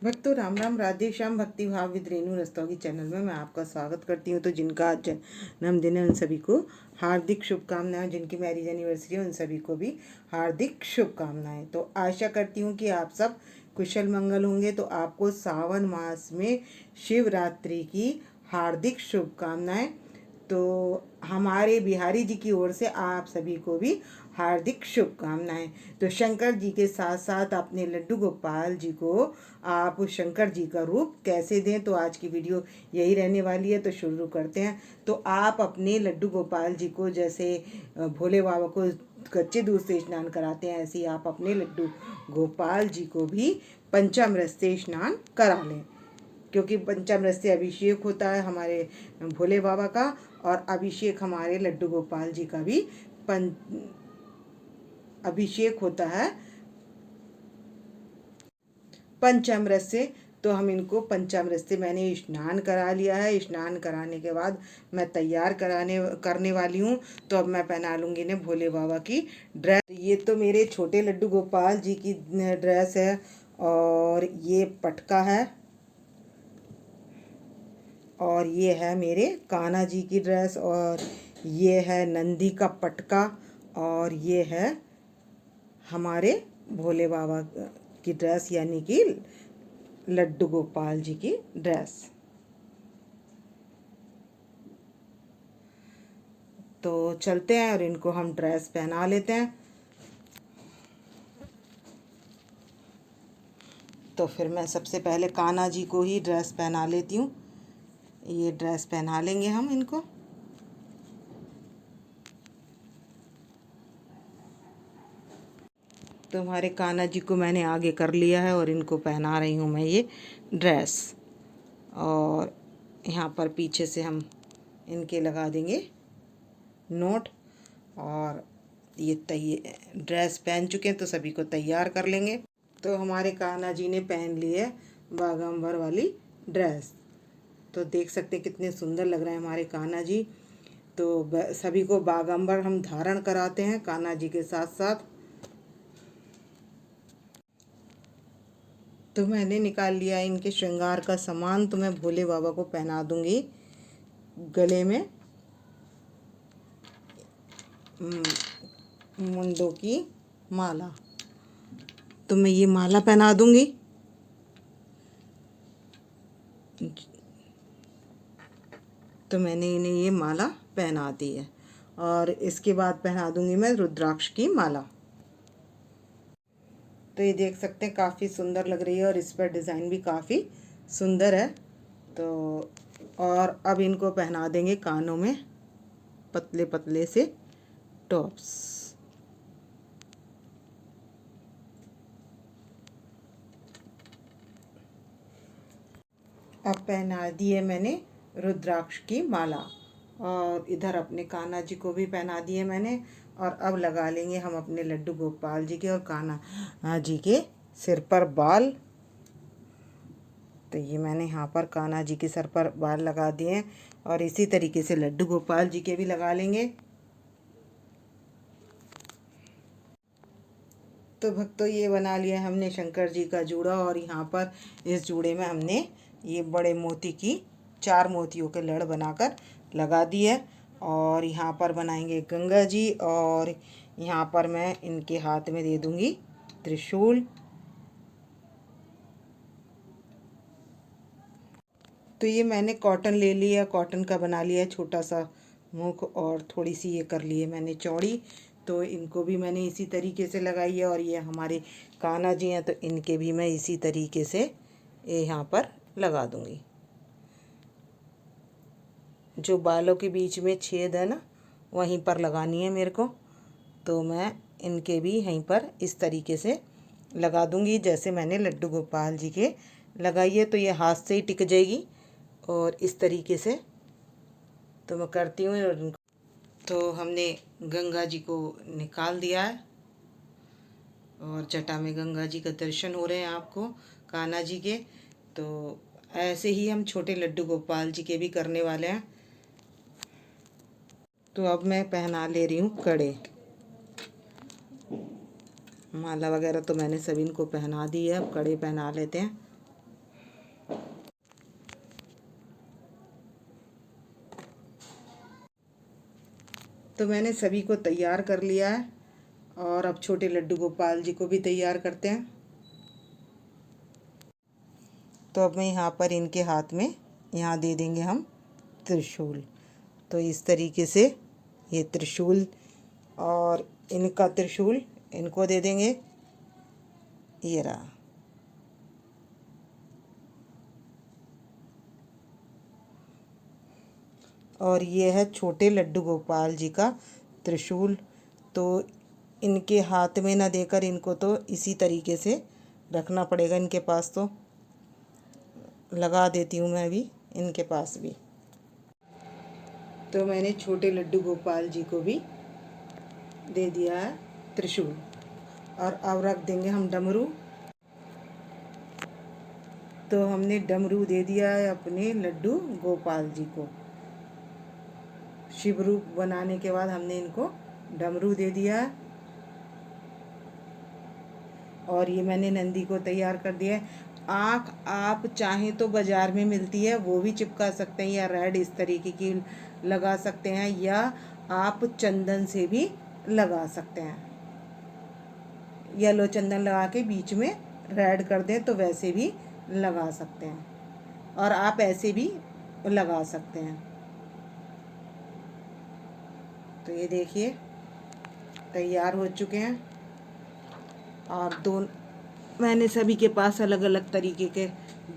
भक्तों राम राम, राधे श्याम। भक्ति भाव विद रेणु रस्तोगी चैनल में मैं आपका स्वागत करती हूँ। तो जिनका आज जन्मदिन है उन सभी को हार्दिक शुभकामनाएं। जिनकी मैरिज एनिवर्सरी है उन सभी को भी हार्दिक शुभकामनाएं। तो आशा करती हूँ कि आप सब कुशल मंगल होंगे। तो आपको सावन मास में शिवरात्रि की हार्दिक शुभकामनाएं। तो हमारे बिहारी जी की ओर से आप सभी को भी हार्दिक शुभकामनाएं। तो शंकर जी के साथ साथ अपने लड्डू गोपाल जी को आप शंकर जी का रूप कैसे दें, तो आज की वीडियो यही रहने वाली है। तो शुरू करते हैं। तो आप अपने लड्डू गोपाल जी को जैसे भोले बाबा को कच्चे दूध से स्नान कराते हैं, ऐसे ही आप अपने लड्डू गोपाल जी को भी पंचामृत से स्नान करा लें, क्योंकि पंचामृत से अभिषेक होता है हमारे भोले बाबा का, और अभिषेक हमारे लड्डू गोपाल जी का भी अभिषेक होता है पंचामृत से। तो हम इनको पंचामृत से मैंने स्नान करा लिया है। स्नान कराने के बाद मैं तैयार करने वाली हूँ। तो अब मैं पहना लूँगी इन्हें भोले बाबा की ड्रेस। ये तो मेरे छोटे लड्डू गोपाल जी की ड्रेस है, और ये पटका है, और ये है मेरे कान्हा जी की ड्रेस, और ये है नंदी का पटका, और ये है हमारे भोले बाबा की ड्रेस, यानी कि लड्डू गोपाल जी की ड्रेस। तो चलते हैं और इनको हम ड्रेस पहना लेते हैं। तो फिर मैं सबसे पहले कान्हा जी को ही ड्रेस पहना लेती हूँ। ये ड्रेस पहना लेंगे हम इनको। तो हमारे कान्हा जी को मैंने आगे कर लिया है और इनको पहना रही हूँ मैं ये ड्रेस। और यहाँ पर पीछे से हम इनके लगा देंगे नोट। और ये ड्रेस पहन चुके हैं तो सभी को तैयार कर लेंगे। तो हमारे कान्हा जी ने पहन ली है बागंबर वाली ड्रेस। तो देख सकते हैं कितने सुंदर लग रहे हैं हमारे कान्हा जी। तो सभी को बागंबर हम धारण कराते हैं कान्हा जी के साथ साथ। तो मैंने निकाल लिया इनके श्रृंगार का सामान। तो मैं भोले बाबा को पहना दूंगी गले में मुंडों की माला। तो मैं ये माला पहना दूंगी। तो मैंने इन्हें ये माला पहना दी है, और इसके बाद पहना दूंगी मैं रुद्राक्ष की माला। तो ये देख सकते हैं काफ़ी सुंदर लग रही है, और इस पर डिज़ाइन भी काफ़ी सुंदर है। तो और अब इनको पहना देंगे कानों में पतले पतले से टॉप्स। अब पहना दिए मैंने रुद्राक्ष की माला, और इधर अपने कान्हा जी को भी पहना दिए मैंने। और अब लगा लेंगे हम अपने लड्डू गोपाल जी के और कान्हा जी के सिर पर बाल। तो ये मैंने यहाँ पर कान्हा जी के सर पर बाल लगा दिए हैं, और इसी तरीके से लड्डू गोपाल जी के भी लगा लेंगे। तो भक्तों ये बना लिया हमने शंकर जी का जूड़ा, और यहाँ पर इस जूड़े में हमने ये बड़े मोती की 4 मोतियों के लड़ बनाकर लगा दी है। और यहाँ पर बनाएंगे गंगा जी, और यहाँ पर मैं इनके हाथ में दे दूँगी त्रिशूल। तो ये मैंने कॉटन ले लिया, कॉटन का बना लिया है छोटा सा मुख, और थोड़ी सी ये कर ली है मैंने चौड़ी। तो इनको भी मैंने इसी तरीके से लगाई है। और ये हमारे कान्हा जी हैं, तो इनके भी मैं इसी तरीके से यहाँ पर लगा दूँगी। जो बालों के बीच में छेद है ना, वहीं पर लगानी है मेरे को। तो मैं इनके भी यहीं पर इस तरीके से लगा दूँगी, जैसे मैंने लड्डू गोपाल जी के लगाई है। तो ये हाथ से ही टिक जाएगी, और इस तरीके से तो मैं करती हूँ। और तो हमने गंगा जी को निकाल दिया है, और जटा में गंगा जी का दर्शन हो रहे हैं आपको कान्हा जी के। तो ऐसे ही हम छोटे लड्डू गोपाल जी के भी करने वाले हैं। तो अब मैं पहना ले रही हूँ कड़े। माला वगैरह तो मैंने सभी इनको पहना दी है, अब कड़े पहना लेते हैं। तो मैंने सभी को तैयार कर लिया है और अब छोटे लड्डू गोपाल जी को भी तैयार करते हैं। तो अब मैं यहाँ पर इनके हाथ में यहाँ दे देंगे हम त्रिशूल। तो इस तरीके से ये त्रिशूल और इनका त्रिशूल इनको दे देंगे। ये रहा। और ये है छोटे लड्डू गोपाल जी का त्रिशूल। तो इनके हाथ में ना देकर इनको तो इसी तरीके से रखना पड़ेगा इनके पास। तो लगा देती हूँ मैं भी इनके पास भी। तो मैंने छोटे लड्डू गोपाल जी को भी दे दिया है त्रिशूल। और अब रख देंगे हम डमरू। तो हमने डमरू दे दिया है अपने लड्डू गोपाल जी को। शिव रूप बनाने के बाद हमने इनको डमरू दे दिया है। और ये मैंने नंदी को तैयार कर दिया है। आँख आप चाहें तो बाज़ार में मिलती है वो भी चिपका सकते हैं, या रेड इस तरीके की लगा सकते हैं, या आप चंदन से भी लगा सकते हैं। येलो चंदन लगा के बीच में रेड कर दें तो वैसे भी लगा सकते हैं, और आप ऐसे भी लगा सकते हैं। तो ये देखिए तैयार हो चुके हैं। और मैंने सभी के पास अलग अलग तरीके के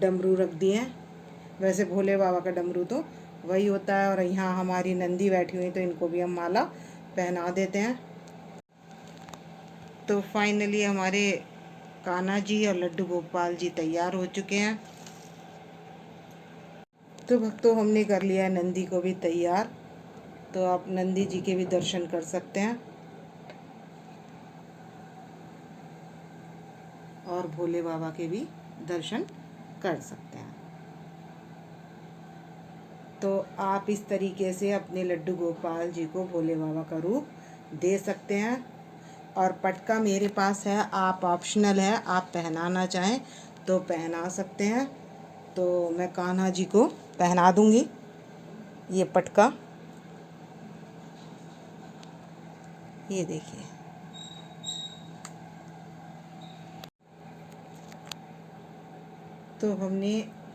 डमरू रख दिए हैं। वैसे भोले बाबा का डमरू तो वही होता है। और यहाँ हमारी नंदी बैठी हुई, तो इनको भी हम माला पहना देते हैं। तो फाइनली हमारे कान्हा जी और लड्डू गोपाल जी तैयार हो चुके हैं। तो भक्तों हमने कर लिया है नंदी को भी तैयार। तो आप नंदी जी के भी दर्शन कर सकते हैं और भोले बाबा के भी दर्शन कर सकते हैं। तो आप इस तरीके से अपने लड्डू गोपाल जी को भोले बाबा का रूप दे सकते हैं। और पटका मेरे पास है, आप ऑप्शनल है, आप पहनाना चाहें तो पहना सकते हैं। तो मैं कान्हा जी को पहना दूंगी ये पटका। ये देखिए। तो हमने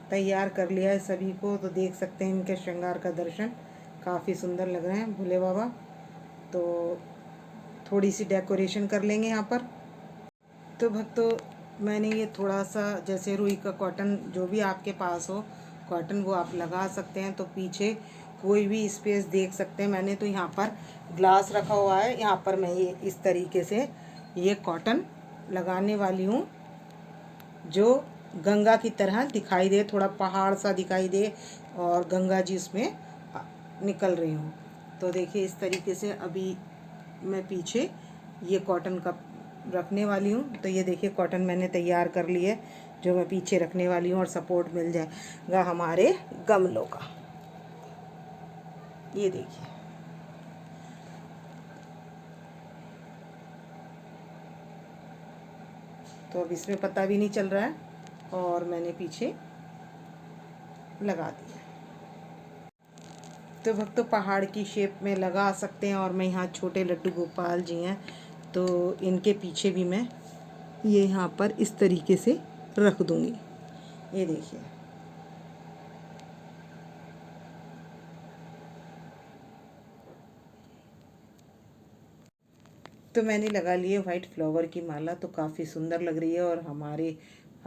तैयार कर लिया है सभी को। तो देख सकते हैं इनके श्रृंगार का दर्शन काफ़ी सुंदर लग रहे हैं भोले बाबा। तो थोड़ी सी डेकोरेशन कर लेंगे यहाँ पर। तो भक्तों मैंने ये थोड़ा सा जैसे रुई का कॉटन जो भी आपके पास हो कॉटन वो आप लगा सकते हैं। तो पीछे कोई भी स्पेस देख सकते हैं। मैंने तो यहाँ पर ग्लास रखा हुआ है, यहाँ पर मैं ये इस तरीके से ये कॉटन लगाने वाली हूँ जो गंगा की तरह दिखाई दे, थोड़ा पहाड़ सा दिखाई दे और गंगा जी उसमें निकल रही हूँ। तो देखिए इस तरीके से अभी मैं पीछे ये कॉटन का रखने वाली हूँ। तो ये देखिए कॉटन मैंने तैयार कर ली है जो मैं पीछे रखने वाली हूँ, और सपोर्ट मिल जाएगा हमारे गमलों का। ये देखिए। तो अब इसमें पता भी नहीं चल रहा है और मैंने पीछे लगा दिया। तो भक्तों पहाड़ की शेप में लगा सकते हैं। और मैं यहाँ छोटे लड्डू गोपाल जी हैं तो इनके पीछे भी मैं ये यहाँ पर इस तरीके से रख दूँगी। ये देखिए। तो मैंने लगा लिए वाइट फ्लावर की माला। तो काफ़ी सुंदर लग रही है। और हमारे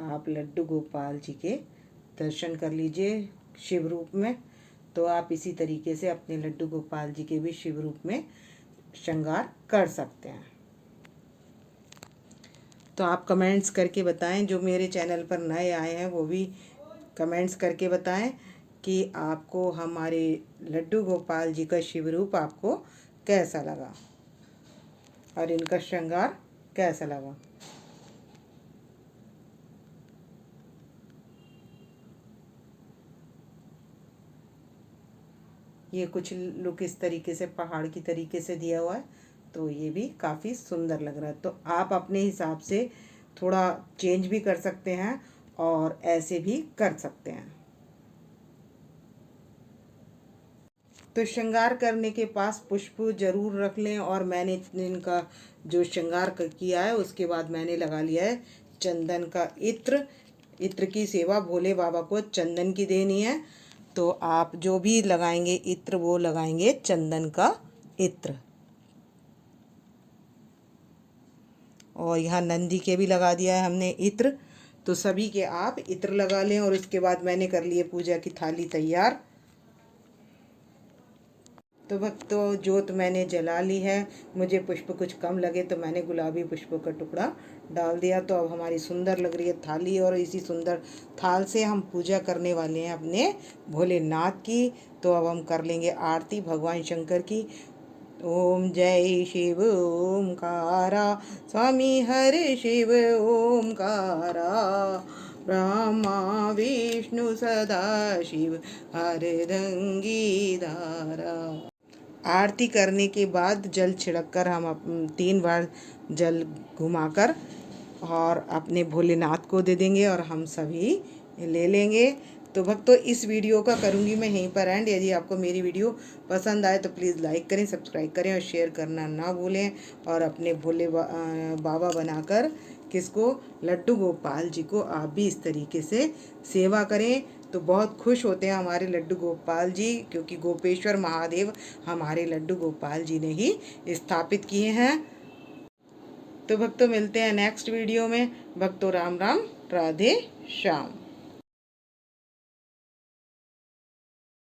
आप लड्डू गोपाल जी के दर्शन कर लीजिए शिव रूप में। तो आप इसी तरीके से अपने लड्डू गोपाल जी के भी शिव रूप में श्रृंगार कर सकते हैं। तो आप कमेंट्स करके बताएं, जो मेरे चैनल पर नए आए हैं वो भी कमेंट्स करके बताएं कि आपको हमारे लड्डू गोपाल जी का शिव रूप आपको कैसा लगा और इनका श्रृंगार कैसा लगा। ये कुछ लुक इस तरीके से पहाड़ की तरीके से दिया हुआ है। तो ये भी काफ़ी सुंदर लग रहा है। तो आप अपने हिसाब से थोड़ा चेंज भी कर सकते हैं और ऐसे भी कर सकते हैं। तो श्रृंगार करने के पास पुष्प जरूर रख लें। और मैंने इनका जो श्रृंगार किया है उसके बाद मैंने लगा लिया है चंदन का इत्र। इत्र की सेवा भोले बाबा को चंदन की देनी है, तो आप जो भी लगाएंगे इत्र वो लगाएंगे चंदन का इत्र। और यहाँ नंदी के भी लगा दिया है हमने इत्र, तो सभी के आप इत्र लगा लें। और उसके बाद मैंने कर लिए पूजा की थाली तैयार। तो भक्तों जोत मैंने जला ली है। मुझे पुष्प कुछ कम लगे तो मैंने गुलाबी पुष्पों का टुकड़ा डाल दिया। तो अब हमारी सुंदर लग रही है थाली, और इसी सुंदर थाल से हम पूजा करने वाले हैं अपने भोलेनाथ की। तो अब हम कर लेंगे आरती भगवान शंकर की। ओम जय शिव ओमकारा, स्वामी हरे शिव ओमकारा, ब्रह्मा विष्णु सदा शिव हरदंगी धारा। आरती करने के बाद जल छिड़क कर हम 3 बार जल घुमाकर और अपने भोलेनाथ को दे देंगे और हम सभी ले लेंगे। तो भक्तों इस वीडियो का करूँगी मैं यहीं पर एंड। यदि आपको मेरी वीडियो पसंद आए तो प्लीज़ लाइक करें, सब्सक्राइब करें और शेयर करना ना भूलें। और अपने भोले बाबा बनाकर किसको, लड्डू गोपाल जी को आप भी इस तरीके से सेवा करें तो बहुत खुश होते हैं हमारे लड्डू गोपाल जी, क्योंकि गोपेश्वर महादेव हमारे लड्डू गोपाल जी ने ही स्थापित किए हैं। तो भक्तों मिलते हैं नेक्स्ट वीडियो में। भक्तों राम राम, राधे श्याम।